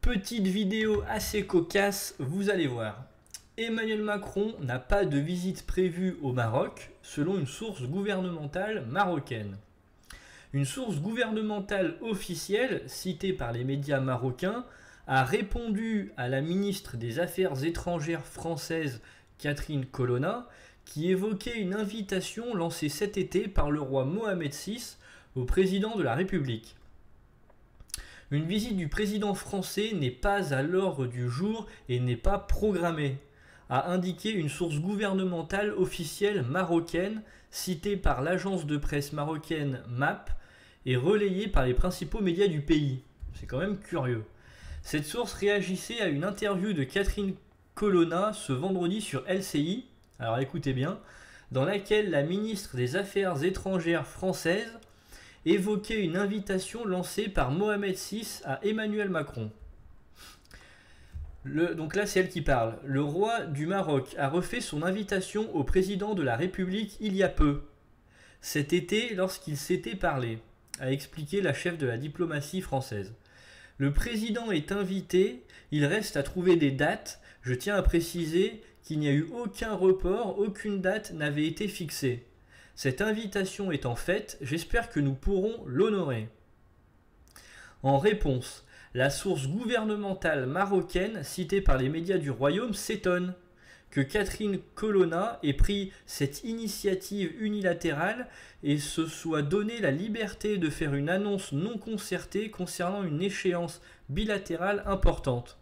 petite vidéo assez cocasse, vous allez voir. Emmanuel Macron n'a pas de visite prévue au Maroc, selon une source gouvernementale marocaine. Une source gouvernementale officielle, citée par les médias marocains, a répondu à la ministre des Affaires étrangères française Catherine Colonna, qui évoquait une invitation lancée cet été par le roi Mohamed VI au président de la République. Une visite du président français n'est pas à l'ordre du jour et n'est pas programmée, a indiqué une source gouvernementale officielle marocaine citée par l'agence de presse marocaine MAP et relayée par les principaux médias du pays. C'est quand même curieux. Cette source réagissait à une interview de Catherine Colonna ce vendredi sur LCI, alors écoutez bien, dans laquelle la ministre des Affaires étrangères française évoquait une invitation lancée par Mohamed VI à Emmanuel Macron. Donc là, c'est elle qui parle. Le roi du Maroc a refait son invitation au président de la République il y a peu, cet été lorsqu'il s'était parlé, a expliqué la chef de la diplomatie française. Le président est invité, il reste à trouver des dates. Je tiens à préciser qu'il n'y a eu aucun report, aucune date n'avait été fixée. Cette invitation étant faite, j'espère que nous pourrons l'honorer. En réponse, la source gouvernementale marocaine citée par les médias du royaume s'étonne que Catherine Colonna ait pris cette initiative unilatérale et se soit donné la liberté de faire une annonce non concertée concernant une échéance bilatérale importante.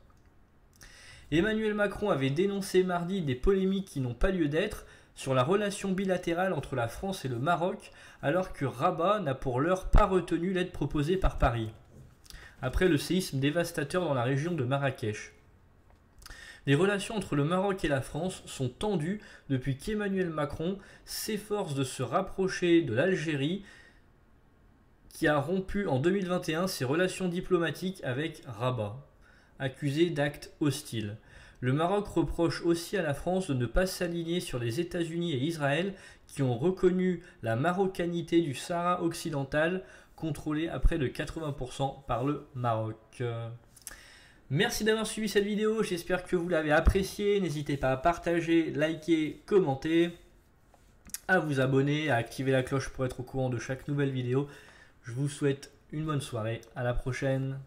Emmanuel Macron avait dénoncé mardi des polémiques qui n'ont pas lieu d'être sur la relation bilatérale entre la France et le Maroc, alors que Rabat n'a pour l'heure pas retenu l'aide proposée par Paris, après le séisme dévastateur dans la région de Marrakech. Les relations entre le Maroc et la France sont tendues depuis qu'Emmanuel Macron s'efforce de se rapprocher de l'Algérie, qui a rompu en 2021 ses relations diplomatiques avec Rabat, accusé d'actes hostiles. Le Maroc reproche aussi à la France de ne pas s'aligner sur les États-Unis et Israël qui ont reconnu la marocanité du Sahara occidental, contrôlé à près de 80% par le Maroc. Merci d'avoir suivi cette vidéo, j'espère que vous l'avez appréciée. N'hésitez pas à partager, liker, commenter, à vous abonner, à activer la cloche pour être au courant de chaque nouvelle vidéo. Je vous souhaite une bonne soirée, à la prochaine.